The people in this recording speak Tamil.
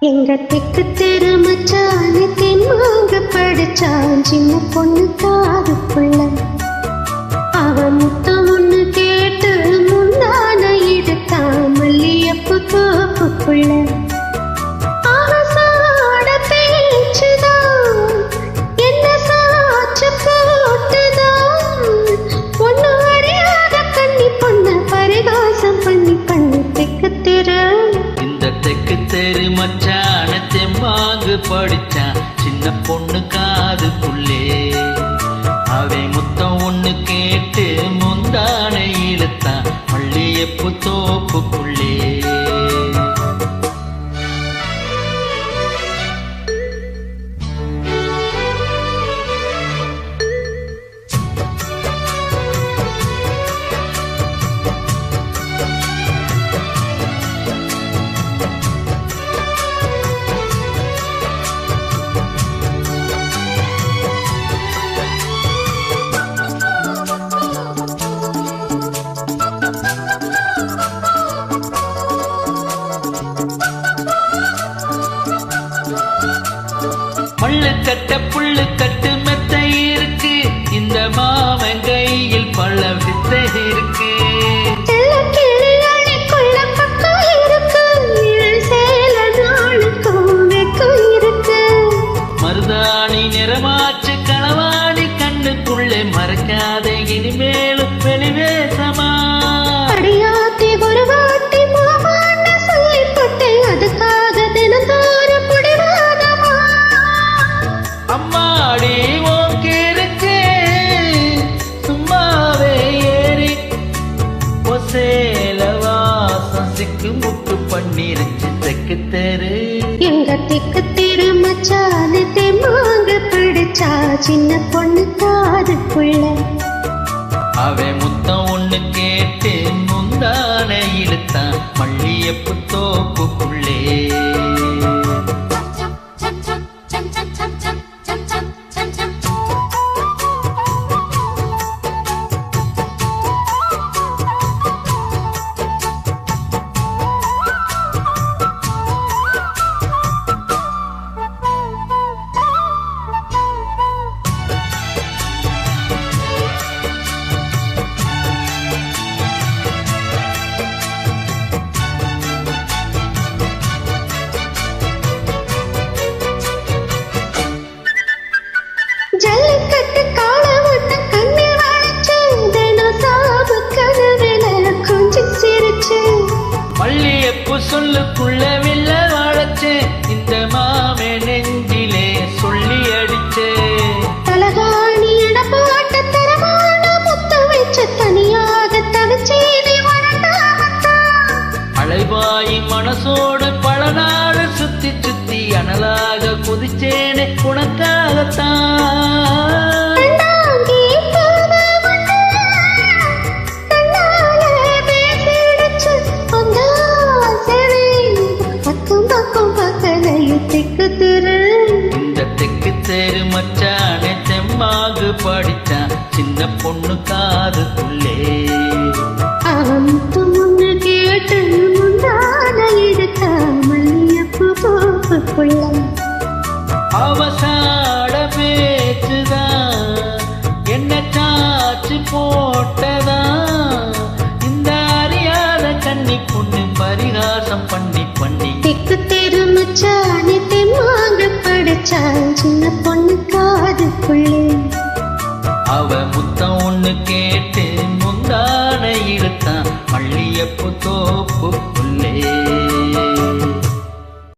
எங்க தெக்கு தெரு மச்சானு தெம்மாங்க படிச்சான் சின்ன பொண்ணு காதுக்குள்ள. அவன் முத்தம் ஒண்ணு கேட்டு முந்தான எடுத்தான் மல்லியப்பு தோப்புக்குள்ள. அவசாட பேச்சுதான் என்ன சாட்சி போட்டுதான் பொண்ணு அறியாத கண்ணி பொண்ண பரிகாசம் பண்ணி பண்ணி தெக்கு தெரு தெக்கு தெரு மச்சான தெம்மாங்கு படிச்சான் சின்ன பொண்ணு காதுக்குள்ளே. அவன் முத்தம் ஒண்ணு கேட்டு முந்தான இழுத்தான் மல்லியப்பு தோப்புக்குள்ளே. பள்ளு கட்ட புல்லு கட்டு மெத்த இருக்கு இந்த மாமன் கையில் பல வித்தை இருக்கு. மருதாணி நிறமாச்சு களவாடி கண்ணுக்குள்ளே மறைக்காத இனிமேலும் வெளிவேசமா அடியாத்தி ஒரு வாட்டி மாமாண்ட சொல்லி போட்டேன் அதுக்காக தினந்தோறும் புடிவாதமா. அம்மாடி ஓகே இருக்கு சும்மாவே ஏறி ஒசேல வாசம் சிக்கு முக்கு பண்ணிருச்சு தெக்கு தெரு. எங்க தெக்கு தெரு மச்சானு தெம்மாங்க பிடிச்சா சின்ன பொண்ணு காதுக்குள்ள. அவன் முத்தம் ஒண்ணு கேட்டு முந்தான இழுத்தான் மல்லியப்பு தோப்புக்குள்ளே. ஜல்லிக்கட்டு கால ஒண்ணு கண்ணில் வளைச்சு தினம் சாபு கனவுல கொஞ்சம் சிரிச்சு மல்லியப்பு சொல்லுக்குள்ள வெள்ள வாழச்சே இந்த மாமே நெஞ்சிலே சொல்லி அடிச்சே. தலகாணி என போட்ட தரமான முத்த வச்சு தனியாக தவிச்சேனே அலைவாயி மனசோடு பல நாள் சுத்தி சுத்தி அனலாக குதிச்சேனே உனக்காகத்தான். இந்த தெக்கு தெரு மச்சானே தெம்மாங்கு படிச்சான் சின்ன பொண்ணு காதுக்குள்ளே. அவன் முன்னு கேட்டு முந்தான எடுத்த மல்லியப்பு தோப்புக்குள்ள. அவசாட பேச்சுதான் என்ன சாச்சு போட்டதான் இந்த அறியாத கண்ணி பொண்ணு பரிகாசம் பண்ணி பண்ணி தெக்கு தெரு மச்சானே தெம்மாங்க படிச்சான் சின்ன பொண்ணு காதுக்குள்ளே. அவ முத்தம் ஒண்ணு கேட்டு முந்தான இழுத்தான் மல்லியப்பு தோப்புக்குள்ளே.